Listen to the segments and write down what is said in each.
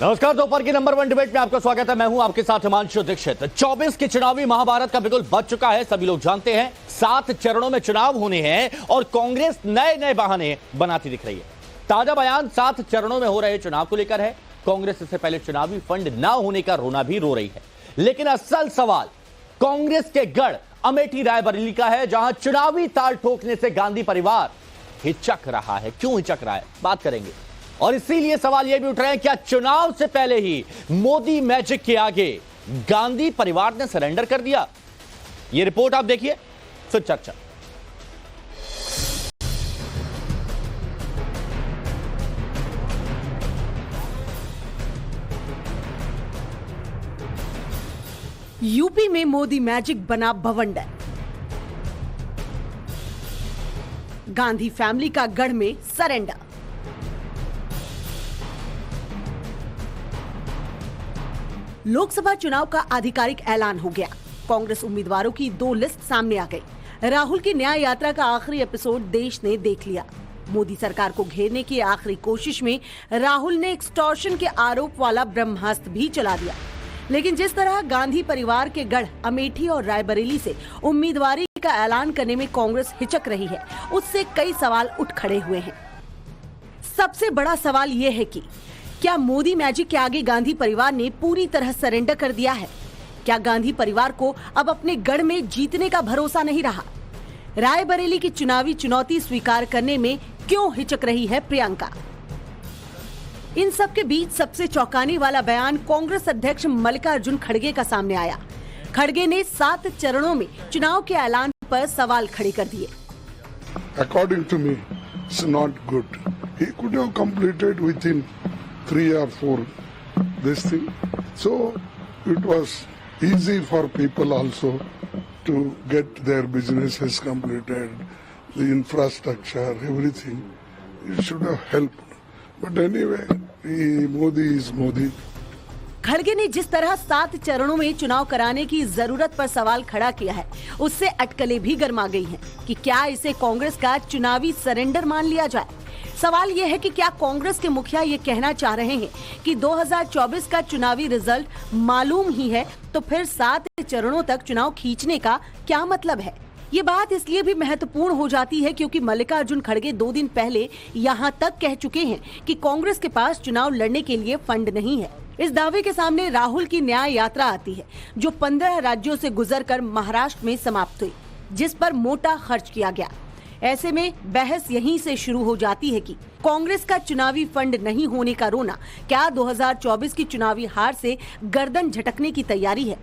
नमस्कार, दोपहर की नंबर 1 डिबेट में आपका स्वागत है। मैं हूं आपके साथ हिमांशु दीक्षित। 24 के चुनावी महाभारत का बिगुल बज चुका है। सभी लोग जानते हैं 7 चरणों में चुनाव होने हैं और कांग्रेस नए नए बहाने बनाती दिख रही है। ताजा बयान 7 चरणों में हो रहे चुनाव को लेकर है। कांग्रेस इससे पहले चुनावी फंड ना होने का रोना भी रो रही है, लेकिन असल सवाल कांग्रेस के गढ़ अमेठी रायबरेली का है, जहां चुनावी ताल ठोकने से गांधी परिवार हिचक रहा है। क्यों हिचक रहा है, बात करेंगे। और इसीलिए सवाल यह भी उठ रहे हैं, क्या चुनाव से पहले ही मोदी मैजिक के आगे गांधी परिवार ने सरेंडर कर दिया? यह रिपोर्ट आप देखिए, फिर चर्चा। यूपी में मोदी मैजिक बना बवंडर। गांधी फैमिली का गढ़ में सरेंडर। लोकसभा चुनाव का आधिकारिक ऐलान हो गया। कांग्रेस उम्मीदवारों की 2 लिस्ट सामने आ गई। राहुल की न्याय यात्रा का आखिरी एपिसोड देश ने देख लिया। मोदी सरकार को घेरने की आखिरी कोशिश में राहुल ने एक्सटॉर्शन के आरोप वाला ब्रह्मास्त्र भी चला दिया। लेकिन जिस तरह गांधी परिवार के गढ़ अमेठी और रायबरेली से उम्मीदवारी का ऐलान करने में कांग्रेस हिचक रही है, उससे कई सवाल उठ खड़े हुए हैं। सबसे बड़ा सवाल ये है कि क्या मोदी मैजिक के आगे गांधी परिवार ने पूरी तरह सरेंडर कर दिया है? क्या गांधी परिवार को अब अपने गढ़ में जीतने का भरोसा नहीं रहा? रायबरेली की चुनावी चुनौती स्वीकार करने में क्यों हिचक रही है प्रियंका? इन सब के बीच सबसे चौंकाने वाला बयान कांग्रेस अध्यक्ष मल्लिकार्जुन खड़गे का सामने आया। खड़गे ने 7 चरणों में चुनाव के ऐलान पर सवाल खड़े कर दिए। According to me, it's not good. He could have completed within 3 or 4 this thing. So it was easy for people also to get their businesses completed, the infrastructure, everything. It should have helped. But anyway, Modi is Modi. खड़गे ने जिस तरह 7 चरणों में चुनाव कराने की जरूरत पर सवाल खड़ा किया है, उससे अटकलें भी गर्मा गई हैं कि क्या इसे कांग्रेस का चुनावी सरेंडर मान लिया जाए। सवाल यह है कि क्या कांग्रेस के मुखिया ये कहना चाह रहे हैं कि 2024 का चुनावी रिजल्ट मालूम ही है, तो फिर 7 चरणों तक चुनाव खींचने का क्या मतलब है? ये बात इसलिए भी महत्वपूर्ण हो जाती है क्योंकि मल्लिकार्जुन खड़गे 2 दिन पहले यहाँ तक कह चुके हैं कि कांग्रेस के पास चुनाव लड़ने के लिए फंड नहीं है। इस दावे के सामने राहुल की न्याय यात्रा आती है, जो 15 राज्यों से गुजरकर महाराष्ट्र में समाप्त हुई, जिस पर मोटा खर्च किया गया। ऐसे में बहस यहीं से शुरू हो जाती है कि कांग्रेस का चुनावी फंड नहीं होने का रोना क्या 2024 की चुनावी हार से गर्दन झटकने की तैयारी है?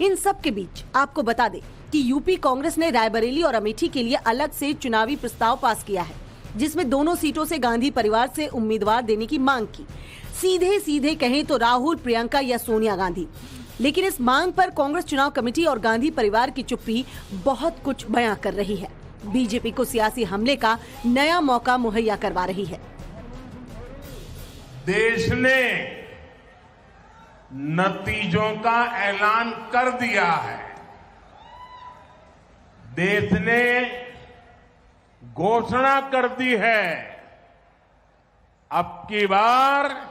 इन सब के बीच आपको बता दें कि यूपी कांग्रेस ने रायबरेली और अमेठी के लिए अलग से चुनावी प्रस्ताव पास किया है, जिसमें दोनों सीटों से गांधी परिवार से उम्मीदवार देने की मांग की। सीधे सीधे कहें तो राहुल, प्रियंका या सोनिया गांधी। लेकिन इस मांग पर कांग्रेस चुनाव कमेटी और गांधी परिवार की चुप्पी बहुत कुछ बयां कर रही है। बीजेपी को सियासी हमले का नया मौका मुहैया करवा रही है। देश ने नतीजों का ऐलान कर दिया है। देश ने घोषणा कर दी है, अब की बार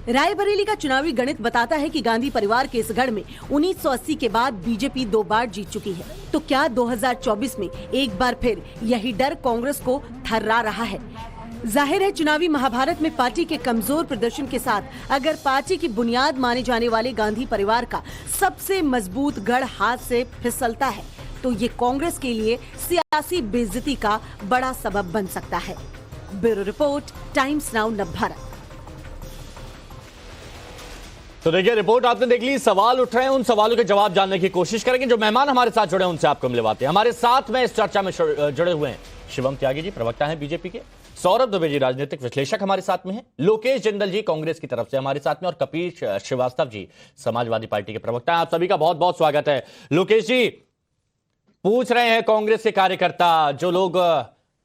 रायबरेली का चुनावी गणित बताता है कि गांधी परिवार के इस गढ़ में 1980 के बाद बीजेपी 2 बार जीत चुकी है। तो क्या 2024 में एक बार फिर यही डर कांग्रेस को थर्रा रहा है? जाहिर है, चुनावी महाभारत में पार्टी के कमजोर प्रदर्शन के साथ अगर पार्टी की बुनियाद माने जाने वाले गांधी परिवार का सबसे मजबूत गढ़ हाथ से फिसलता है, तो ये कांग्रेस के लिए सियासी बेइज्जती का बड़ा सबब बन सकता है। Bureau report, times now Navbharat. तो देखिए, रिपोर्ट आपने देख ली। सवाल उठ रहे हैं, उन सवालों के जवाब जानने की कोशिश करेंगे। जो मेहमान हमारे साथ जुड़े हैं उनसे आपको मिलवाते हैं। हमारे साथ में इस चर्चा में जुड़े हुए हैं शिवम त्यागी जी, प्रवक्ता हैं बीजेपी के, सौरभ दुबे जी राजनीतिक विश्लेषक हमारे साथ में हैं, लोकेश जिंदल जी कांग्रेस की तरफ से हमारे साथ में, और कपिल श्रीवास्तव जी समाजवादी पार्टी के प्रवक्ता हैं। आप सभी का बहुत बहुत स्वागत है। लोकेश जी, पूछ रहे हैं कांग्रेस के कार्यकर्ता, जो लोग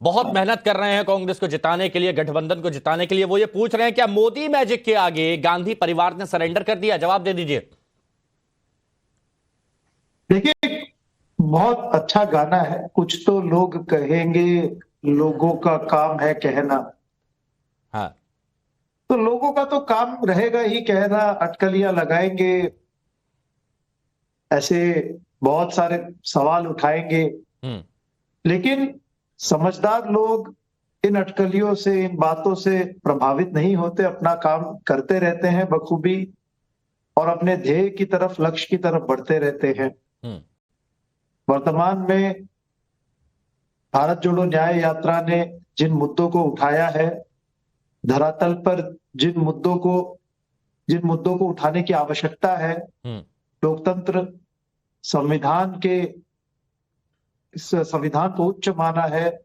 बहुत मेहनत कर रहे हैं कांग्रेस को जिताने के लिए, गठबंधन को जिताने के लिए, वो ये पूछ रहे हैं क्या मोदी मैजिक के आगे गांधी परिवार ने सरेंडर कर दिया? जवाब दे दीजिए। देखिए, बहुत अच्छा गाना है। कुछ तो लोग कहेंगे, लोगों का काम है कहना। हाँ। तो लोगों का तो काम रहेगा ही कहना, अटकलियां लगाएंगे, ऐसे बहुत सारे सवाल उठाएंगे। हम्म। लेकिन समझदार लोग इन अटकलियों से, इन बातों से प्रभावित नहीं होते, अपना काम करते रहते हैं बखूबी और अपने ध्येय की तरफ, लक्ष्य की तरफ बढ़ते रहते हैं। हम्म। वर्तमान में भारत जोड़ो न्याय यात्रा ने जिन मुद्दों को उठाया है, धरातल पर जिन मुद्दों को उठाने की आवश्यकता है, लोकतंत्र, संविधान को उच्च माना है,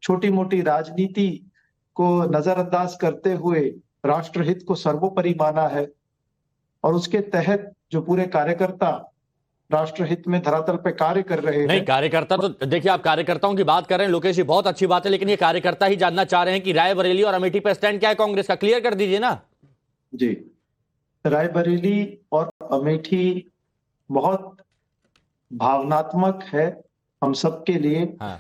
छोटी मोटी राजनीति को नजरअंदाज करते हुए राष्ट्रहित को सर्वोपरि माना है, और उसके तहत जो पूरे कार्यकर्ता राष्ट्रहित में धरातल पे कार्य कर रहे नहीं, हैं। कार्यकर्ता तो देखिए, आप कार्यकर्ताओं की बात कर रहे हैं लोकेश जी, बहुत अच्छी बात है, लेकिन ये कार्यकर्ता ही जानना चाह रहे हैं कि रायबरेली और अमेठी पे स्टैंड क्या है कांग्रेस का, क्लियर कर दीजिए ना। जी, रायबरेली और अमेठी बहुत भावनात्मक है हम सबके लिए। हाँ।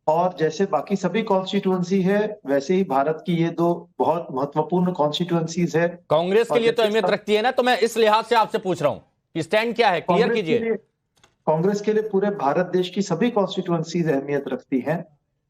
और जैसे बाकी सभी कॉन्स्टिट्यूएंसी है, वैसे ही भारत की ये दो बहुत महत्वपूर्ण कॉन्स्टिट्यूएंसीज है। कांग्रेस के लिए तो अहमियत रखती है ना, तो मैं इस लिहाज से आपसे पूछ रहा हूं कि स्टैंड क्या है, क्लियर कीजिए। कांग्रेस के लिए पूरे भारत देश की सभी कॉन्स्टिट्यूएंसीज अहमियत रखती हैं,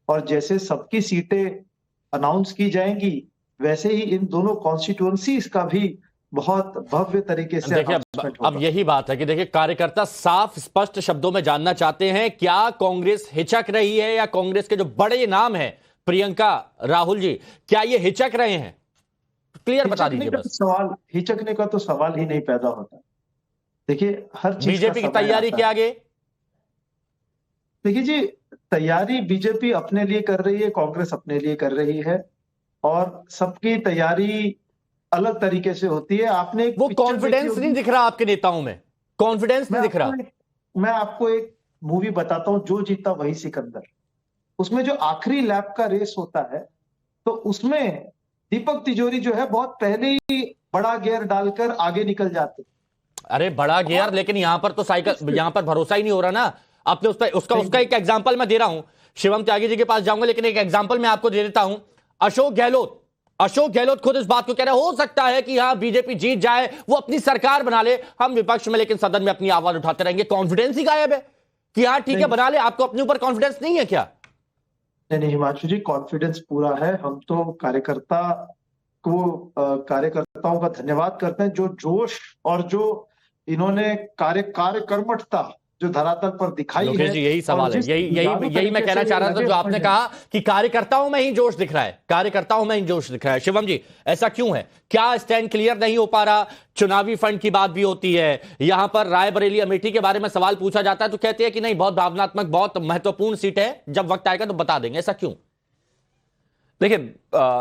और जैसे सबकी सीटें अनाउंस की जाएंगी, वैसे ही इन दोनों कॉन्स्टिट्यूएंसीज का भी बहुत भव्य तरीके से देखिए, announcement अब होगा। यही बात है कि देखिए, कार्यकर्ता साफ स्पष्ट शब्दों में जानना चाहते हैं क्या कांग्रेस हिचक रही है, या कांग्रेस के जो बड़े नाम है प्रियंका, राहुल जी, क्या ये हिचक रहे हैं? क्लियर बता दीजिए बस। हिचकने का तो सवाल ही नहीं पैदा होता। देखिए, हर चीज बीजेपी की तैयारी क्या आगे? देखिए जी, तैयारी बीजेपी अपने लिए कर रही है, कांग्रेस अपने लिए कर रही है, और सबकी तैयारी अलग तरीके से होती है। आपने वो कॉन्फिडेंस नहीं दिख रहा आपके नेताओं में, कॉन्फिडेंस नहीं दिख रहा। मैं आपको एक मूवी बताता हूं, जो जीता वही सिकंदर। उसमें जो आखिरी लैप का रेस होता है, तो उसमें दीपक तिजोरी जो है बहुत पहले ही बड़ा गियर डालकर आगे निकल जाते। अरे बड़ा गियर, लेकिन यहां पर तो साइकिल, यहां पर भरोसा ही नहीं हो रहा ना। आपने उसका एक एग्जांपल मैं दे रहा हूं, शिवम त्यागी जी के पास जाऊंगा, लेकिन एक एग्जांपल मैं आपको दे देता हूं। अशोक गहलोत खुद इस बात को कह रहे हैं, हो सकता है कि हाँ बीजेपी जीत जाए, वो अपनी सरकार बना ले, हम विपक्ष में लेकिन सदन में अपनी आवाज उठाते रहेंगे। कॉन्फिडेंस ही गायब है कि हाँ ठीक है बना ले। आपको अपने ऊपर कॉन्फिडेंस नहीं है क्या? नहीं हिमांशु जी, कॉन्फिडेंस पूरा है। हम तो कार्यकर्ताओं का धन्यवाद करते हैं, जो जोश और जो इन्होंने कर्मठता जो धरातल पर दिखाई है। जी, यही सवाल है, यही मैं कहना चाह रहा था, जो आपने कहा कि कार्यकर्ताओं में ही जोश दिख रहा है, कार्यकर्ताओं में ही जोश दिख रहा है। शिवम जी, ऐसा क्यों है? क्या स्टैंड क्लियर नहीं हो पा रहा? चुनावी फंड की बात भी होती है, यहां पर रायबरेली अमेठी के बारे में सवाल पूछा जाता है तो कहते हैं कि नहीं, बहुत भावनात्मक, बहुत महत्वपूर्ण सीट है, जब वक्त आएगा तो बता देंगे। ऐसा क्यों? देखिए,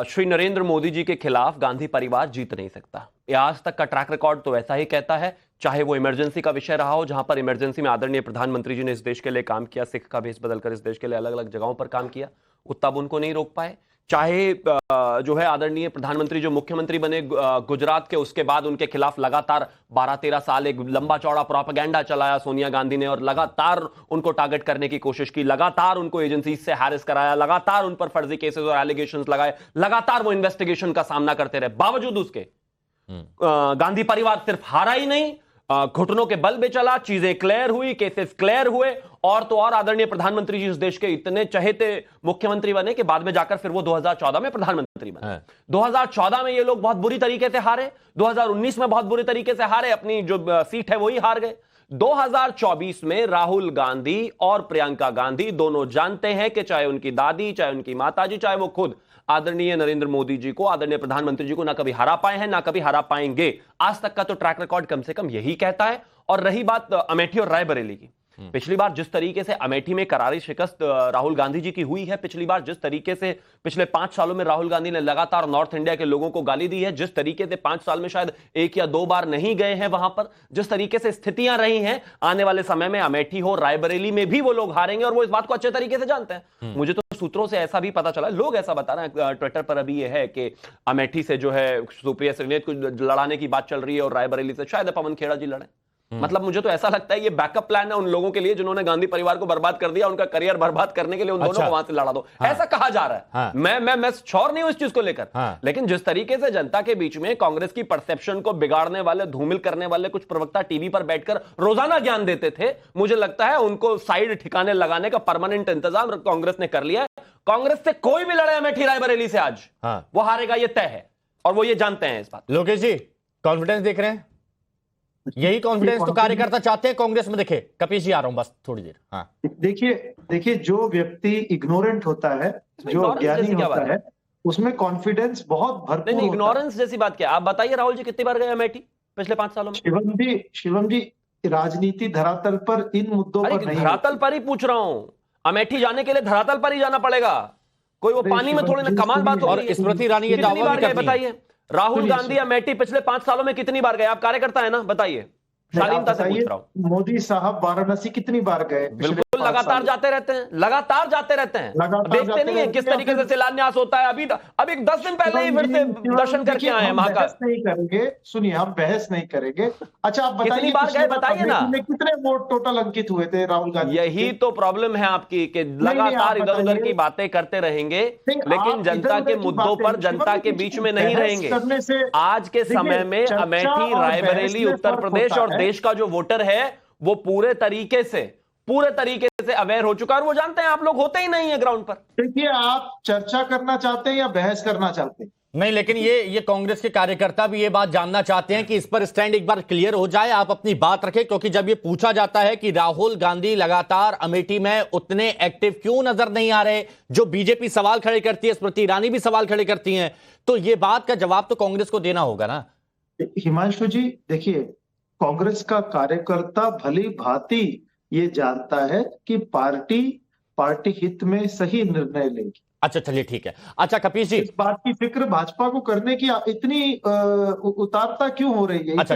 श्री नरेंद्र मोदी जी के खिलाफ गांधी परिवार जीत नहीं सकता। ये आज तक का ट्रैक रिकॉर्ड तो ऐसा ही कहता है, चाहे वो इमरजेंसी का विषय रहा हो, जहां पर इमरजेंसी में आदरणीय प्रधानमंत्री जी ने इस देश के लिए काम किया, सिख का भेष बदलकर इस देश के लिए अलग अलग जगहों पर काम किया, वो तब उनको नहीं रोक पाए। चाहे जो है आदरणीय प्रधानमंत्री जो मुख्यमंत्री बने गुजरात के, उसके बाद उनके खिलाफ लगातार 12-13 साल एक लंबा चौड़ा प्रोपेगेंडा चलाया सोनिया गांधी ने, और लगातार उनको टारगेट करने की कोशिश की, लगातार उनको एजेंसी से हैरेस कराया, लगातार उन पर फर्जी केसेस और एलिगेशंस लगाए, लगातार वो इन्वेस्टिगेशन का सामना करते रहे। बावजूद उसके गांधी परिवार सिर्फ हारा ही नहीं, घुटनों के बल पे चला, चीजें क्लियर हुई, केसेस क्लियर हुए, और तो और आदरणीय प्रधानमंत्री जी इस देश के इतने चहेते मुख्यमंत्री बने कि बाद में जाकर फिर वो 2014 में प्रधानमंत्री बने। 2014 में ये लोग बहुत बुरी तरीके से हारे, 2019 में बहुत बुरी तरीके से हारे, अपनी जो सीट है वही हार गए। 2024 में राहुल गांधी और प्रियंका गांधी दोनों जानते हैं कि चाहे उनकी दादी, चाहे उनकी माताजी, चाहे वो खुद आदरणीय नरेंद्र मोदी जी को, आदरणीय प्रधानमंत्री जी को ना कभी हरा पाए हैं, ना कभी हरा पाएंगे। आज तक का तो ट्रैक रिकॉर्ड कम से कम यही कहता है। और रही बात अमेठी और रायबरेली की, पिछली बार जिस तरीके से अमेठी में करारी शिकस्त राहुल गांधी जी की हुई है, पिछली बार जिस तरीके से पिछले 5 सालों में राहुल गांधी ने लगातार नॉर्थ इंडिया के लोगों को गाली दी है, जिस तरीके से 5 साल में शायद 1 या 2 बार नहीं गए हैं वहां पर, जिस तरीके से स्थितियां रही हैं, आने वाले समय में अमेठी हो, रायबरेली में भी वो लोग हारेंगे, और वो इस बात को अच्छे तरीके से जानते हैं। मुझे तो सूत्रों से ऐसा भी पता चला, लोग ऐसा बता रहे हैं ट्विटर पर अभी ये है कि अमेठी से जो है सुप्रिया श्रीनेत को लड़ाने की बात चल रही है, और रायबरेली से शायद पवन खेड़ा जी लड़े। मतलब मुझे तो ऐसा लगता है ये बैकअप प्लान है उन लोगों के लिए जिन्होंने गांधी परिवार को बर्बाद कर दिया, उनका करियर बर्बाद करने के लिए उन दोनों को वहां से लड़ा दो। हाँ। ऐसा कहा जा रहा है। हाँ। मैं श्योर नहीं हूं इस चीज को लेकर। हाँ। लेकिन जिस तरीके से जनता के बीच में कांग्रेस की परसेप्शन को बिगाड़ने वाले, धूमिल करने वाले कुछ प्रवक्ता टीवी पर बैठकर रोजाना ज्ञान देते थे, मुझे लगता है उनको साइड ठिकाने लगाने का परमानेंट इंतजाम कांग्रेस ने कर लिया है। कांग्रेस से कोई भी लड़े अमेठी रायबरेली से आज, हाँ। वो हारेगा, ये तय है, और वो ये जानते हैं इस बात। लोकेश जी, कॉन्फिडेंस देख रहे हैं? यही कॉन्फिडेंस तो कार्यकर्ता चाहते हैं कांग्रेस में। देखे कपीश जी, आ रहा हूं बस थोड़ी देर। हाँ, देखिए जो व्यक्ति इग्नोरेंट होता है, जो अज्ञानी होता है, उसमें कॉन्फिडेंस बहुत भरपूर नहीं, इग्नोरेंस जैसी बात क्या? आप बताइए राहुल जी, कितनी बार गए अमेठी पिछले 5 सालों में? शिवम जी, राजनीति धरातल पर इन मुद्दों पर नहीं, धरातल पर ही पूछ रहा हूं। अमेठी जाने के लिए धरातल पर ही जाना पड़ेगा, कोई वो पानी में थोड़ी ना कमाल बात हो रही है। स्मृति ईरानी ये कितनी बार गए बताइए? राहुल गांधी सुनिए। अमेठी पिछले 5 सालों में कितनी बार गए? आप कार्यकर्ता है ना, बताइए। शालीनता से पूछ रहा हूं। मोदी साहब वाराणसी कितनी बार गए? बिल्कुल, लगातार जाते रहते हैं, लगातार जाते रहते हैं। देखते नहीं है किस तरीके से शिलान्यास होता है? अभी 10 दिन पहले ही फिर से दर्शन करके आए हैं महाकाल। नहीं करेंगे, सुनिए, हम बहस नहीं करेंगे। अच्छा, आप बताइए कितनी बार गए बताइए ना। कितने वोट टोटल अंकित हुए थे राहुल गांधी? यही तो प्रॉब्लम है आपकी कि लगातार इधर उधर की बातें करते रहेंगे, लेकिन जनता के मुद्दों पर जनता के बीच में नहीं रहेंगे। आज के समय में अमेठी, रायबरेली, उत्तर प्रदेश और देश का जो वोटर है वो पूरे तरीके से अवेयर हो चुका है, और वो जानते हैं आप लोग होते ही नहीं है ग्राउंड पर। देखिए, आप चर्चा करना चाहते हैं या बहस करना चाहते हैं? नहीं, लेकिन ये कांग्रेस के कार्यकर्ता भी ये बात जानना चाहते हैं कि इस पर स्टैंड एक बार क्लियर हो जाए, आप अपनी बात रखें। क्योंकि जब ये पूछा जाता है कि राहुल गांधी लगातार अमेठी में उतने एक्टिव क्यों नजर नहीं आ रहे, जो बीजेपी सवाल खड़े करती है, स्मृति ईरानी भी सवाल खड़े करती हैं, तो ये बात का जवाब तो कांग्रेस को देना होगा ना। हिमांशु जी, देखिए, कांग्रेस का कार्यकर्ता भली भांति ये जानता है कि पार्टी हित में सही निर्णय लेगी। अच्छा, चलिए ठीक है। अच्छा कपीश जी, इस बात की फिक्र भाजपा को करने की इतनी उतारता क्यों हो रही है? अच्छा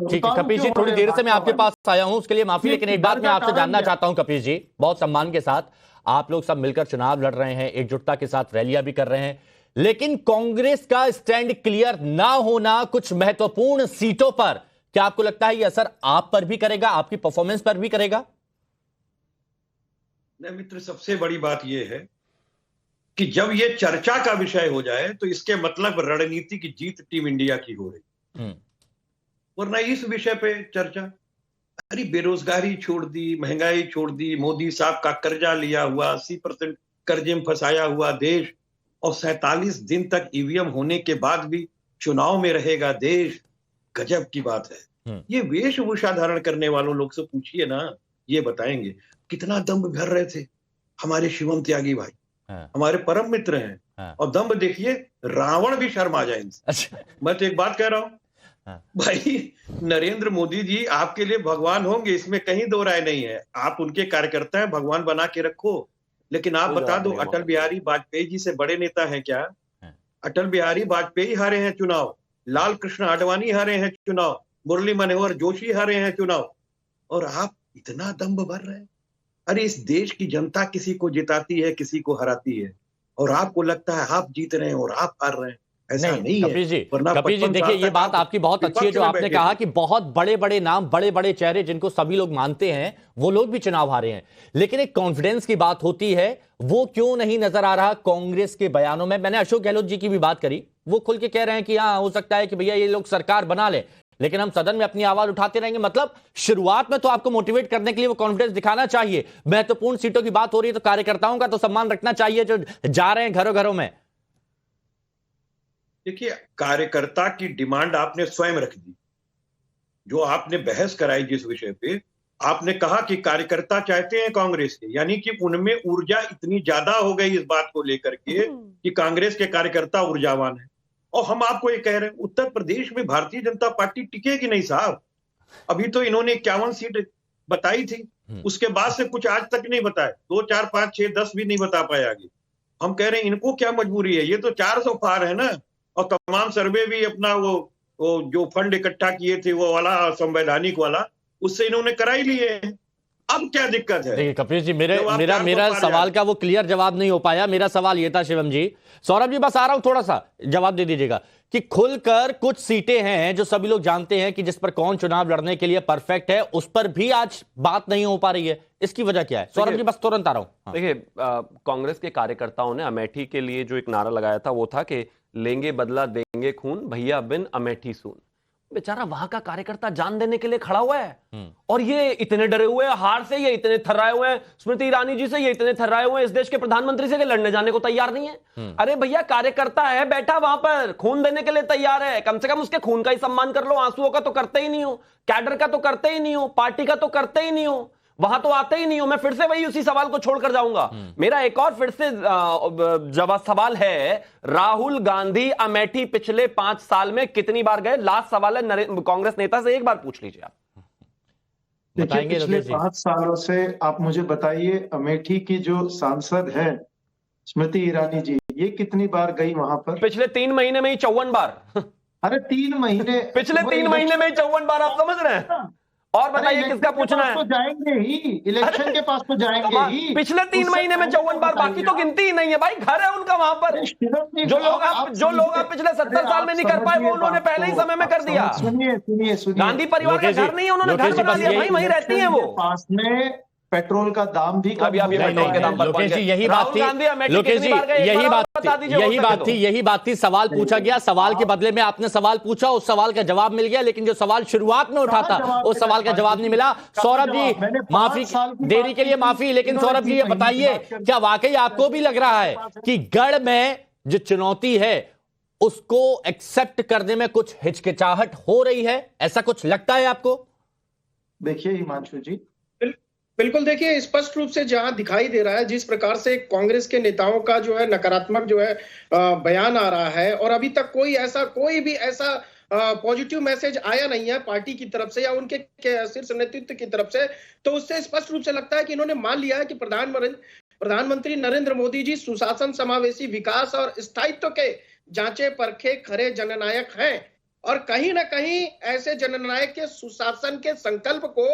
ठीक है कपीश जी, थोड़ी देर से मैं आपके पास आया हूं, उसके लिए माफी। लेकिन एक बात मैं आपसे जानना चाहता हूं कपीश जी, बहुत सम्मान के साथ, आप लोग सब मिलकर चुनाव लड़ रहे हैं, एकजुटता के साथ रैलियां भी कर रहे हैं, लेकिन कांग्रेस का स्टैंड क्लियर ना होना कुछ महत्वपूर्ण सीटों पर, क्या आपको लगता है ये असर आप पर भी करेगा, आपकी परफॉर्मेंस पर भी करेगा? नहीं मित्र, सबसे बड़ी बात यह है कि जब ये चर्चा का विषय हो जाए तो इसके मतलब रणनीति की जीत टीम इंडिया की हो रही, वरना इस विषय पे चर्चा, अरे बेरोजगारी छोड़ दी, महंगाई छोड़ दी, मोदी साहब का कर्जा लिया हुआ, 80% कर्जे में फंसाया हुआ देश, और 47 दिन तक ईवीएम होने के बाद भी चुनाव में रहेगा देश, गजब की बात है। ये वेशभूषा धारण करने वालों लोग से पूछिए ना, ये बताएंगे कितना दम्भ भर रहे थे हमारे शिवम त्यागी भाई। हमारे परम मित्र हैं, और दम्भ देखिए, रावण भी शर्मा जाए इनसे। अच्छा। मैं तो एक बात कह रहा हूं भाई, नरेंद्र मोदी जी आपके लिए भगवान होंगे, इसमें कहीं दो राय नहीं है। आप उनके कार्यकर्ता हैं, भगवान बना के रखो, लेकिन आप बता दो, अटल बिहारी वाजपेयी जी से बड़े नेता हैं क्या? अटल बिहारी वाजपेयी हारे हैं चुनाव, लाल कृष्ण आडवाणी हारे हैं चुनाव, मुरली मनोहर जोशी हारे हैं चुनाव, और आप इतना दम्भ भर रहे हैं। अरे इस देश की जनता किसी को जिताती है, किसी को हराती है, और आपको लगता है आप जीत रहे हैं और आप हार रहे हैं। ऐसा नहीं है कपीश जी, देखिए ये बात आपकी बहुत अच्छी है जो आपने कहा कि बहुत बड़े बड़े नाम, बड़े बड़े चेहरे जिनको सभी लोग मानते हैं, वो लोग भी चुनाव हारे हैं, लेकिन एक कॉन्फिडेंस की बात होती है, वो क्यों नहीं नजर आ रहा कांग्रेस के बयानों में? मैंने अशोक गहलोत जी की भी बात करी, वो खुल के कह रहे हैं कि हाँ हो सकता है कि भैया ये लोग सरकार बना ले, लेकिन हम सदन में अपनी आवाज उठाते रहेंगे। मतलब शुरुआत में तो आपको मोटिवेट करने के लिए वो कॉन्फिडेंस दिखाना चाहिए। महत्वपूर्ण सीटों की बात हो रही है तो कार्यकर्ताओं का तो सम्मान रखना चाहिए जो जा रहे हैं घरों घरों में। देखिए, कार्यकर्ता की डिमांड आपने स्वयं रख दी, जो आपने बहस कराई जिस विषय पे, आपने कहा कि कार्यकर्ता चाहते हैं कांग्रेस के, यानी कि उनमें ऊर्जा इतनी ज्यादा हो गई इस बात को लेकर के कि कांग्रेस के कार्यकर्ता ऊर्जावान है। और हम आपको ये कह रहे हैं, उत्तर प्रदेश में भारतीय जनता पार्टी टिकेगी नहीं साहब। अभी तो इन्होंने 51 सीट बताई थी, उसके बाद से कुछ आज तक नहीं बताए, 2, 4, 5, 6, 10 भी नहीं बता पाए आगे। हम कह रहे हैं इनको क्या मजबूरी है, ये तो 400 पार है ना, और तमाम सर्वे भी अपना वो जो फंड इकट्ठा किए थे वो वाला संवैधानिक वाला, उससे इन्होंने करा ही लिए हैं। अब क्या दिक्कत है? देखिए कपिल जी, मेरा जब आप मेरा 400 मेरा पार सवाल का वो क्लियर जवाब नहीं हो पाया। मेरा सवाल ये था शिवम जी, सौरभ जी बस आ रहा हूं, थोड़ा सा जवाब दे दीजिएगा कि खुलकर कुछ सीटें हैं जो सभी लोग जानते हैं कि जिस पर कौन चुनाव लड़ने के लिए परफेक्ट है, उस पर भी आज बात नहीं हो पा रही है। इसकी वजह क्या है? सौरभ जी बस तुरंत आ रहा हूं। हाँ। देखिए कांग्रेस के कार्यकर्ताओं ने अमेठी के लिए जो एक नारा लगाया था वो था कि लेंगे बदला देंगे खून, भैया बिन अमेठी सून। बेचारा वहां का कार्यकर्ता जान देने के लिए खड़ा हुआ है और ये इतने डरे हुए हैं हार से, ये इतने थर्राए हुए हैं स्मृति ईरानी जी से, ये इतने थर्राए हुए हैं इस देश के प्रधानमंत्री से कि लड़ने जाने को तैयार नहीं है। अरे भैया कार्यकर्ता है, बैठा वहां पर, खून देने के लिए तैयार है, कम से कम उसके खून का ही सम्मान कर लो। आंसुओं का तो करते ही नहीं हो, कैडर का तो करते ही नहीं हो, पार्टी का तो करते ही नहीं हो, वहां तो आते ही नहीं हो। मैं फिर से वही उसी सवाल को छोड़कर जाऊंगा। मेरा एक और फिर से जवाब सवाल है, राहुल गांधी अमेठी पिछले 5 साल में कितनी बार गए? लास्ट सवाल है कांग्रेस नेता से, एक बार पूछ लीजिए आप। देखिए पिछले 5 सालों से आप मुझे बताइए, अमेठी की जो सांसद है स्मृति ईरानी जी, ये कितनी बार गई वहां पर? पिछले 3 महीने में ही 54 बार। अरे 3 महीने, पिछले 3 महीने में ही 54 बार, आप समझ रहे हैं? और बताइए किसका पूछना है? तो जाएंगे ही, इलेक्शन के पास तो जाएंगे ही। पिछले 3 महीने में 54 बार, बाकी तो गिनती ही नहीं है भाई, घर है उनका वहां पर। जो लोग आप पिछले 70 साल में नहीं कर पाए वो उन्होंने पहले ही समय में कर दिया। सुनिए गांधी परिवार का घर नहीं है, उन्होंने घर बना दिया भाई, वहीं रहती है वो। पास में पेट्रोल का दाम भी अभी पेट्रोल के दाम पर लोकेश जी यही बात थी, लोकेश जी यही बात थी। सवाल पूछा गया, सवाल के बदले में आपने सवाल पूछा, उस सवाल का जवाब मिल गया, लेकिन जो सवाल शुरुआत में उठा था उस सवाल का जवाब नहीं मिला। सौरभ जी माफी, देरी के लिए माफी, लेकिन सौरभ जी ये बताइए, क्या वाकई आपको भी लग रहा है कि गढ़ में जो चुनौती है उसको एक्सेप्ट करने में कुछ हिचकिचाहट हो रही है? ऐसा कुछ लगता है आपको? देखिए हिमांशु जी, बिल्कुल, देखिए स्पष्ट रूप से जहां दिखाई दे रहा है जिस प्रकार से कांग्रेस के नेताओं का जो है नकारात्मक जो है बयान आ रहा है, और अभी तक कोई भी ऐसा पॉजिटिव मैसेज आया नहीं है पार्टी की तरफ से या उनके शीर्ष नेतृत्व की तरफ से, तो उससे स्पष्ट रूप से लगता है कि इन्होंने मान लिया है कि प्रधानमंत्री नरेंद्र मोदी जी सुशासन, समावेशी विकास और स्थायित्व के जांचे परखे खरे जननायक हैं। और कहीं ना कहीं ऐसे जननायक के सुशासन के संकल्प को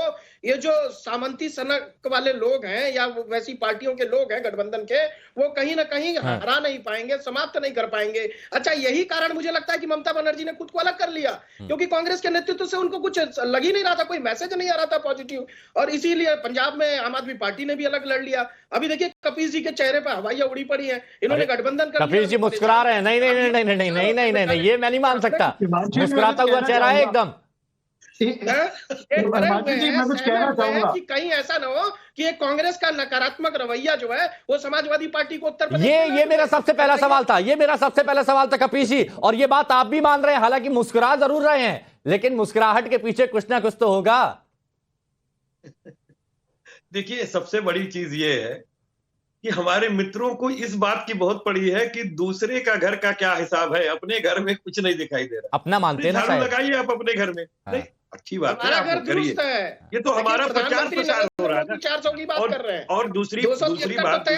ये जो सामंती सनक वाले लोग हैं या वैसी पार्टियों के लोग हैं गठबंधन के, वो कहीं ना कहीं हरा नहीं पाएंगे, समाप्त नहीं कर पाएंगे। अच्छा, यही कारण मुझे लगता है कि ममता बनर्जी ने खुद को अलग कर लिया, क्योंकि कांग्रेस के नेतृत्व से उनको कुछ लग ही नहीं रहा था, कोई मैसेज नहीं आ रहा था पॉजिटिव, और इसीलिए पंजाब में आम आदमी पार्टी ने भी अलग लड़ लिया। अभी देखिए कपिल जी के चेहरे पर हवाइयां उड़ी पड़ी है, इन्होंने गठबंधन कर लिया। कपिल जी मुस्कुरा रहे हैं, नहीं नहीं नहीं नहीं नहीं नहीं नहीं नहीं, ये मैं नहीं मान सकता, मुस्कुराता हुआ चेहरा है एकदम। मैं कुछ कहना चाहूंगा कि कहीं ऐसा ना हो कि ये कांग्रेस का नकारात्मक रवैया जो है वो समाजवादी पार्टी को उत्तर प्रदेश ये मेरा सबसे पहला सवाल था, ये मेरा सबसे पहला सवाल था कपिल जी, और ये बात आप भी मान रहे हैं, हालांकि मुस्कुरा जरूर रहे हैं, लेकिन मुस्कुराहट के पीछे कुछ ना कुछ तो होगा। देखिए सबसे बड़ी चीज ये है कि हमारे मित्रों को इस बात की बहुत पड़ी है कि दूसरे का घर का क्या हिसाब है, अपने घर में कुछ नहीं दिखाई दे रहा। अपना मानते हैं ना, झाड़ू लगाइए आप अपने घर में। नहीं, अच्छी बात है, आप करिए, ये तो हमारा प्रचार प्रसार हो रहा है ना। 400 की बात कर रहे हैं। और दूसरी बात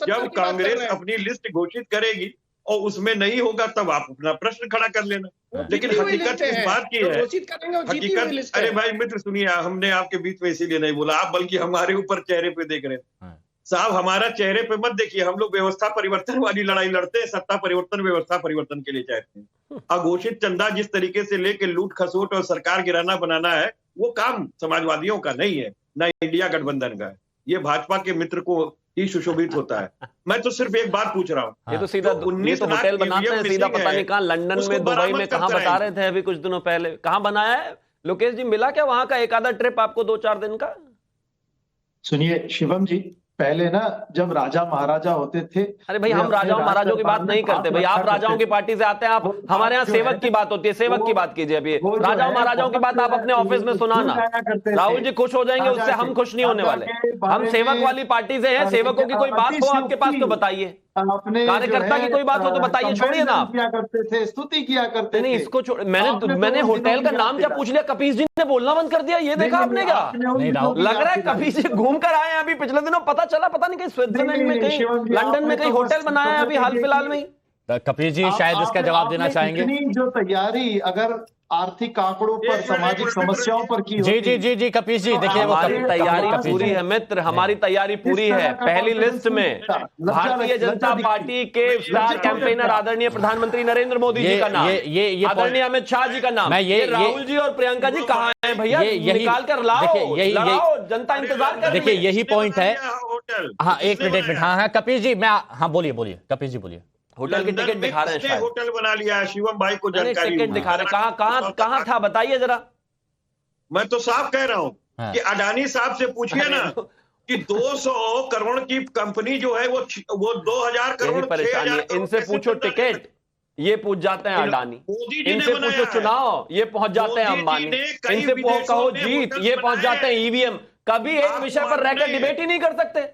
जब कांग्रेस अपनी लिस्ट घोषित करेगी और उसमें नहीं होगा तब आप अपना प्रश्न खड़ा कर लेना। लेकिन हकीकत इस बात की है, हकीकत, अरे भाई मित्र सुनिए, हमने आपके बीच में इसीलिए नहीं बोला आप, बल्कि हमारे ऊपर चेहरे पे देख रहे हैं साहब, हमारा चेहरे पे मत देखिए। हम लोग व्यवस्था परिवर्तन वाली लड़ाई लड़ते हैं, सत्ता परिवर्तन व्यवस्था परिवर्तन के लिए चाहते हैं। अघोषित चंदा जिस तरीके से लेके लूट खसोट और सरकार गिराना बनाना है, वो काम समाजवादियों का नहीं है, ना इंडिया गठबंधन का है, ये भाजपा के मित्र को ही सुशोभित होता है। मैं तो सिर्फ एक बात पूछ रहा हूँ, ये तो सीधा ये तो होटल बनाते हैं, सीधा पता नहीं कहाँ लंदन में, दुबई में, कहाँ बता रहे थे अभी कुछ दिनों पहले, कहाँ बनाया है लोकेश जी? मिला क्या वहां का एक आधा ट्रिप आपको 2-4 दिन का? सुनिए शिवम जी, पहले ना जब राजा महाराजा होते थे, अरे भाई हम राजाओं महाराजों की बात नहीं करते भाई, आप राजाओं की पार्टी से आते हैं, आप हमारे यहाँ सेवक की बात होती है, सेवक की बात कीजिए। अभी राजाओं महाराजाओं की बात आप अपने ऑफिस में सुनाना, राहुल जी खुश हो जाएंगे, उससे हम खुश नहीं होने वाले। हम सेवक वाली पार्टी से हैं, सेवकों की कोई बात हो आपके पास तो बताइए, कार्यकर्ता की कोई बात हो तो बताइए, छोड़िए ना आप। क्या करते थे, स्तुति किया करते नहीं, इसको छोड़, मैंने होटल का नाम क्या पूछ लिया, कपिल जी ने बोलना बंद कर दिया, ये देखा आपने क्या? लग रहा है कपिल जी घूम कर आए हैं अभी, पिछले दिनों पता चला, पता नहीं कहीं स्विट्जरलैंड में, कहीं लंदन में कहीं होटल बनाया है अभी हाल फिलहाल में। कपिल जी शायद इसका जवाब देना चाहेंगे। जो तैयारी अगर आर्थिक आंकड़ों पर, सामाजिक समस्याओं पर की जी होती। जी जी जी कपीश जी, देखिए वो हमारी तैयारी कपीश जी। पूरी है मित्र, हमारी तैयारी पूरी है। पहली लिस्ट में भारतीय जनता पार्टी के स्टार कैंपेनर आदरणीय प्रधानमंत्री नरेंद्र मोदी जी का नाम, ये आदरणीय अमित शाह जी का नाम, ये राहुल जी और प्रियंका जी कहाँ हैं भैया? निकाल कर लाओ, लड़ाओ, जनता इंतजार कर रही है। देखिए यही पॉइंट है। होटल हाँ एक मिनट, हाँ कपीश जी, मैं हाँ बोलिए कपीश जी बोलिए। होटल की टिकट दिखा रहे हैं शायद, होटल बना लिया है, शिवम भाई को जानकारी टिकट दिखा रहे हैं। कहाँ था बताइए जरा। मैं तो साफ कह रहा हूँ हाँ। कि अडानी साहब से पूछिए ना कि 200 करोड़ की कंपनी जो है वो 2000 करोड़, परेशानी है, इनसे पूछो टिकट, ये पूछ जाते हैं अडानी। मोदी जी इनसे ने पूछो चुनाव, ये पहुंच जाते हैं अंबानी। इनसे कहो जीत, ये पहुंच जाते हैं ईवीएम। कभी एक विषय पर रहकर डिबेट ही नहीं कर सकते।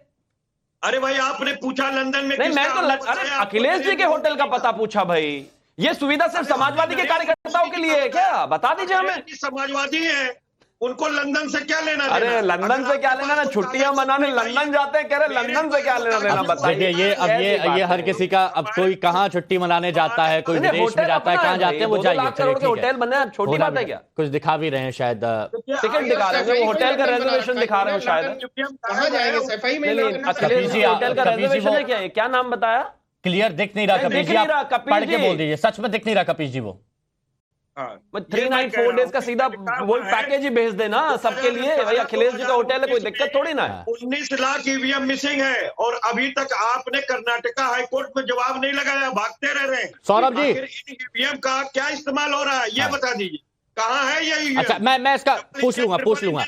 अरे भाई आपने पूछा लंदन में, नहीं मैं तो अरे अखिलेश जी के होटल का पता पूछा भाई। ये सुविधा सिर्फ समाजवादी के कार्यकर्ताओं के लिए है क्या? बता दीजिए हमें। समाजवादी है, उनको लंदन से क्या लेना देना? अरे लंदन से क्या लेना ना, छुट्टियां मनाने लंदन जाते हैं, कह रहे लंदन से क्या लेना देना बताइए। देखिए ये हर किसी का, अब कोई कहाँ छुट्टी मनाने जाता है, कोई विदेश में जाता है, कहाँ जाते हैं वो जाइए। होटल बने, छोटी बात है क्या? कुछ दिखा भी रहे हैं शायद, टिकट दिखा रहे हैं, होटल का रिजर्वेशन दिखा रहे हो शायद। कहाँ जाएंगे? सफाई में अखिलेश जी होटल का रिजर्वेशन है क्या? क्या नाम बताया? क्लियर दिख नहीं रहा कपीश जी, आप पढ़ के बोल दीजिए, सच में दिख नहीं रहा कपीश जी वो। 3 नाइट 4 डेज का सीधा वो पैकेज ही भेज देना सबके लिए भाई। अखिलेश जी का होटल है, कोई दिक्कत थोड़ी ना है। 19 लाख ईवीएम मिसिंग है और अभी तक आपने कर्नाटका हाईकोर्ट में जवाब नहीं लगाया, भागते रह रहे हैं। सौरभ जी, ईवीएम का क्या इस्तेमाल हो रहा है ये बता दीजिए, कहाँ है ये EVM? अच्छा मैं इसका पूछ लूंगा।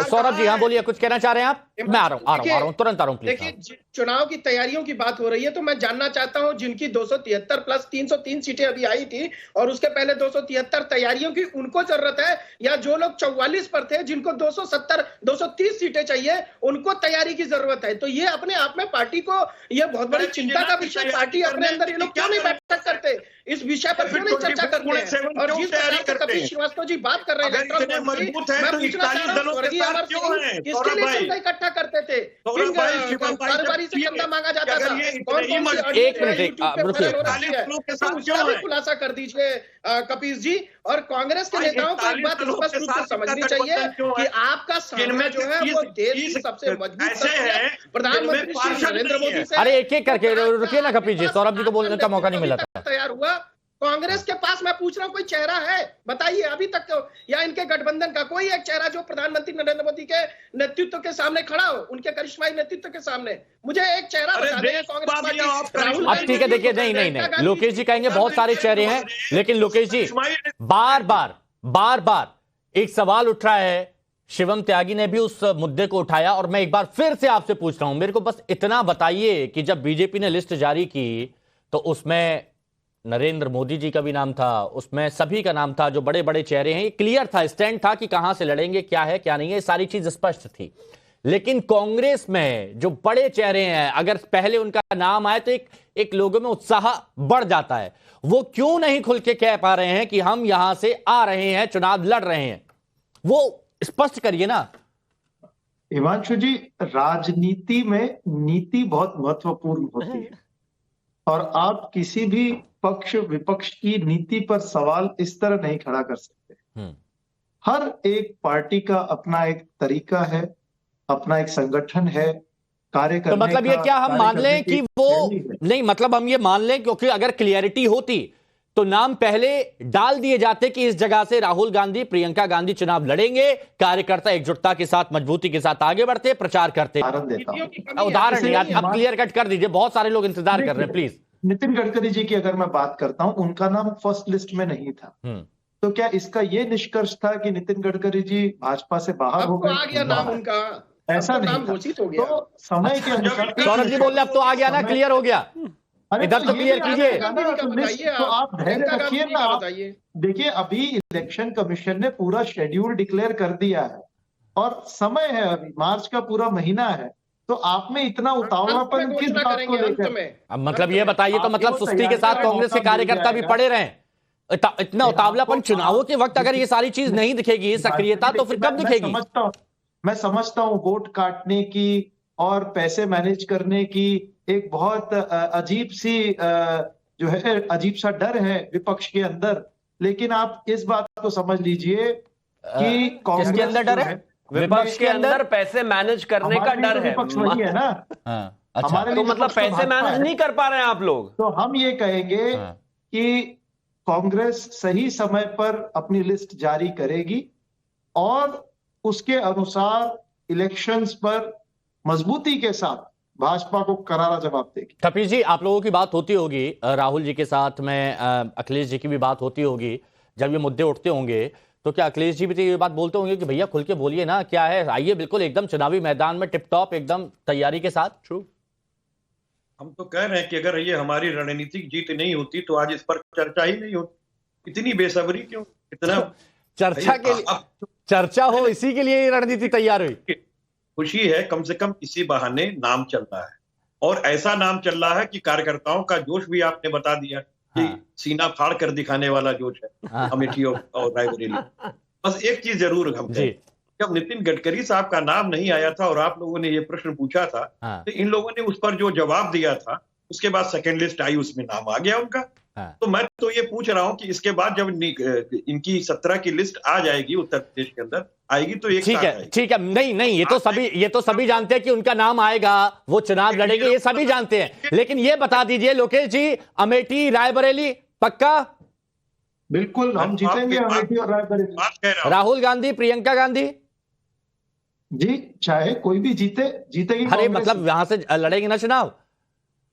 सौरभ जी हाँ बोलिए, कुछ कहना चाह रहे हैं आप? मैं आ रहा हूँ, तुरंत आ रहा हूँ प्लीज। देखिए चुनाव की तैयारियों की बात हो रही है तो मैं जानना चाहता हूं जिनकी 273 प्लस 303 सीटें अभी आई थी और उसके पहले 273 तैयारियों की उनको जरूरत है, या जो लोग 44 पर थे जिनको 270 230 सीटें चाहिए उनको तैयारी की जरूरत है? तो ये अपने आप में पार्टी को ये बहुत बड़ी चिंता का विषय, पार्टी अपने अंदर ये लोग क्यों नहीं बैठक करते, इस विषय पर क्यों नहीं चर्चा करते हैं? और जिस प्रकार से कपिल श्रीवास्तव जी बात कर रहे हैं, मैं पूछना चाह रहा हूँ स्वर्गीय अमर सिंह किसके लिए चंदा इकट्ठा करते थे? कारोबारी से चंदा मांगा जाता था? एक मिनट उसका भी खुलासा कर दीजिए कपिल जी। और कांग्रेस के नेताओं को एक बात स्पष्ट रूप से समझनी चाहिए कि आपका सामना जो है वो देश की सबसे मजबूत है, प्रधानमंत्री श्री नरेंद्र मोदी से। अरे एक करके रुकिए ना कपिल जी, सौरभ जी को बोलने का मौका नहीं मिला था। तैयार हुआ कांग्रेस के पास, मैं पूछ रहा हूं कोई चेहरा है बताइए अभी तक तो, या इनके गठबंधन का कोई एक चेहरा जो प्रधानमंत्री नरेंद्र मोदी के नेतृत्व के सामने खड़ा हो, उनके करिश्माई नेतृत्व के सामने मुझे एक चेहरा बता दें कांग्रेस पार्टी। अब ठीक है, देखिए नहीं लोकेश जी कहेंगे बहुत सारे चेहरे हैं, लेकिन लोकेश जी बार बार एक सवाल उठ रहा है, शिवम त्यागी ने भी उस मुद्दे को उठाया और मैं एक बार फिर से आपसे पूछ रहा हूं, मेरे को बस इतना बताइए कि जब बीजेपी ने लिस्ट जारी की तो उसमें नरेंद्र मोदी जी का भी नाम था, उसमें सभी का नाम था, जो बड़े बड़े चेहरे हैं, ये क्लियर था, स्टैंड था कि कहां से लड़ेंगे, क्या है क्या नहीं है, सारी चीज स्पष्ट थी। लेकिन कांग्रेस में जो बड़े चेहरे हैं, अगर पहले उनका नाम आए तो एक लोगों में उत्साह बढ़ जाता है, वो क्यों नहीं खुल के कह पा रहे हैं कि हम यहां से आ रहे हैं, चुनाव लड़ रहे हैं? वो स्पष्ट करिए ना। हिमांशु जी, राजनीति में नीति बहुत महत्वपूर्ण होती है और आप किसी भी पक्ष विपक्ष की नीति पर सवाल इस तरह नहीं खड़ा कर सकते। हर एक पार्टी का अपना एक तरीका है, अपना एक संगठन है, कार्य करने तो मतलब ये क्या हम मान लें कि वो नहीं, मतलब हम ये मान लें क्योंकि अगर क्लियरिटी होती तो नाम पहले डाल दिए जाते कि इस जगह से राहुल गांधी, प्रियंका गांधी चुनाव लड़ेंगे, कार्यकर्ता एकजुटता के साथ, मजबूती के साथ आगे बढ़ते, प्रचार करते। उदाहरण यार अब क्लियर कट कर दीजिए, बहुत सारे लोग इंतजार कर रहे हैं, प्लीज। नितिन गडकरी जी की अगर मैं बात करता हूं, उनका नाम फर्स्ट लिस्ट में नहीं था, तो क्या इसका ये निष्कर्ष था कि नितिन गडकरी जी भाजपा से बाहर हो गए? आ गया नाम उनका, ऐसा नहीं घोषित हो गया। तो समय के अनुसार सौरभ जी बोल रहे अब तो आ गया ना, क्लियर हो गया, इधर तो क्लियर कीजिए। तो आप धैर्य रखिए ना। देखिए अभी इलेक्शन कमीशन ने पूरा शेड्यूल डिक्लेयर कर दिया है और समय है, अभी मार्च का पूरा महीना है, तो आप में इतना उतावलापन किस बात को लेकर? अब मतलब ये बताइए, तो मतलब सुस्ती के साथ कांग्रेस के कार्यकर्ता भी पड़े रहे, इतना उतावलापन चुनावों के वक्त अगर ये सारी चीज नहीं दिखेगी, सक्रियता, तो फिर कब दिखेगी? मैं समझता हूँ वोट काटने की और पैसे मैनेज करने की एक बहुत अजीब सा डर है विपक्ष के अंदर लेकिन आप इस बात को समझ लीजिए कि कांग्रेस किसके अंदर डर जो है? विपक्ष के अंदर पैसे मैनेज करने का हमारे लिए डर तो है। विपक्ष वही है ना। हाँ, अच्छा। हमारे तो लिए मतलब विपक्ष तो पैसे भाजपा मैनेज है। नहीं कर पा रहे हैं आप लोग। तो हम ये कहेंगे हाँ। कि कांग्रेस सही समय पर अपनी लिस्ट जारी करेगी और उसके अनुसार इलेक्शंस पर मजबूती के साथ भाजपा को करारा जवाब देगी। कपिल जी, आप लोगों की बात होती होगी राहुल जी के साथ में, अखिलेश जी की भी बात होती होगी, जब ये मुद्दे उठते होंगे तो क्या अखिलेश जी भी तो ये बात बोलते होंगे कि भैया खुल के बोलिए ना, क्या है, आइए बिल्कुल एकदम चुनावी मैदान में टिप टॉप एकदम तैयारी के साथ। ट्रू। हम तो कह रहे हैं कि अगर ये हमारी रणनीतिक जीत नहीं होती तो आज इस पर चर्चा ही नहीं होती। इतनी बेसब्री क्यों? इतना चर्चा के लिए, चर्चा हो इसी के लिए ये रणनीति तैयार हुई। खुशी है, कम से कम इसी बहाने नाम चल रहा है, और ऐसा नाम चल रहा है कि कार्यकर्ताओं का जोश भी आपने बता दिया कि हाँ। सीना फाड़ कर दिखाने वाला जोश है अमेठी और रायबरेली। बस एक चीज जरूर हम जी। जब नितिन गडकरी साहब का नाम नहीं आया था और आप लोगों ने ये प्रश्न पूछा था, हाँ। तो इन लोगों ने उस पर जो जवाब दिया था, उसके बाद सेकंड लिस्ट आई, उसमें नाम आ गया उनका। हाँ। तो मैं तो ये पूछ रहा हूं कि इसके बाद जब इनकी 17 की लिस्ट आ जाएगी, उत्तर प्रदेश के अंदर आएगी, तो एक ठीक साथ है, आएगी। ठीक है, नहीं ये तो सभी जानते हैं कि उनका नाम आएगा, वो चुनाव लड़ेंगे, ये सभी जानते हैं। लेकिन ये बता दीजिए लोकेश जी, अमेठी रायबरेली पक्का? बिल्कुल, हम जीतेंगे अमेठी और रायबरेली। बात कह रहा हूं। राहुल गांधी, प्रियंका गांधी? जी, चाहे कोई भी जीतेगी अरे कांग्रेस। मतलब वहां से लड़ेंगे ना चुनाव?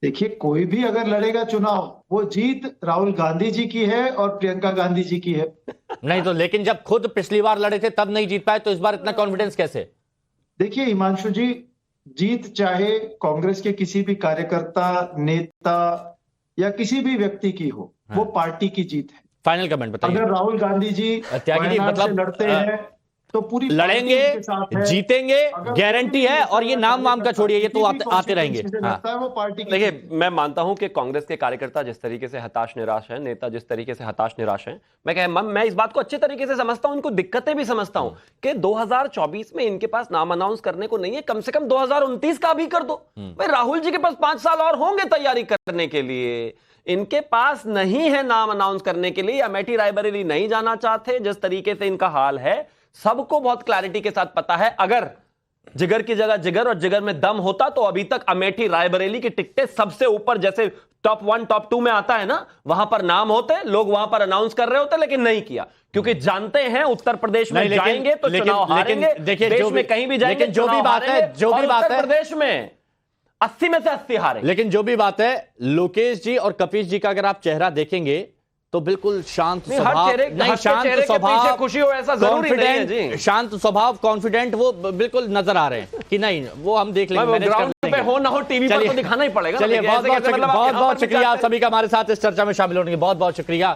देखिए, कोई भी अगर लड़ेगा चुनाव, वो जीत राहुल गांधी जी की है और प्रियंका गांधी जी की है। नहीं तो, लेकिन जब खुद पिछली बार लड़े थे तब नहीं जीत पाए, तो इस बार इतना कॉन्फिडेंस कैसे? देखिए हिमांशु जी, जीत चाहे कांग्रेस के किसी भी कार्यकर्ता, नेता या किसी भी व्यक्ति की हो, वो पार्टी की जीत है। फाइनल कमेंट बताइए। अगर राहुल गांधी जी त्यागी जी, वायनाड से मतलब, लड़ते हैं तो पूरी लड़ेंगे, पार्टी उनके साथ है। जीतेंगे, अगर गारंटी है। और ये नाम वाम का छोड़िए, ये तो आते रहेंगे। लगता है वो पार्टी की देखिए, मैं मानता हूं कि कांग्रेस के कार्यकर्ता जिस तरीके से हताश निराश हैं, नेता जिस तरीके से हताश निराश हैं, मैं इस बात को अच्छे तरीके से समझता हूं, उनको दिक्कतें भी समझता हूं कि 2024 में इनके पास नाम अनाउंस करने को नहीं है, कम से कम 2029 का भी कर दो भाई। राहुल जी के पास 5 साल और होंगे तैयारी करने के लिए, इनके पास नहीं है नाम अनाउंस करने के लिए। अमेठी रायबरेली नहीं जाना चाहते, जिस तरीके से इनका हाल है सबको बहुत क्लैरिटी के साथ पता है। अगर जिगर की जगह जिगर और जिगर में दम होता तो अभी तक अमेठी रायबरेली की टिकटें सबसे ऊपर, जैसे टॉप 1 टॉप 2 में आता है ना, वहां पर नाम होते, लोग वहां पर अनाउंस कर रहे होते, लेकिन नहीं किया, क्योंकि जानते हैं उत्तर प्रदेश में जाएंगे तो चुनाव हारेंगे। देखिए, देश में कहीं भी जाएंगे, जो भी बात है, उत्तर प्रदेश में 80 में से 80 हारेंगे। लेकिन जो भी बात है, लोकेश जी और कपिल जी का अगर आप चेहरा देखेंगे तो बिल्कुल शांत स्वभाव, नहीं शांत स्वभाव, खुशी हो ऐसा जरूरी नहीं है जी। शांत स्वभाव, कॉन्फिडेंट, वो बिल्कुल नजर आ रहे हैं कि नहीं, वो हम देख लेंगे, मैनेज कर ग्राउंड पे हो ना हो, टीवी पर तो दिखाना ही पड़ेगा। चलिए, बहुत बहुत शुक्रिया आप सभी का हमारे साथ इस चर्चा में शामिल होने के, बहुत बहुत शुक्रिया।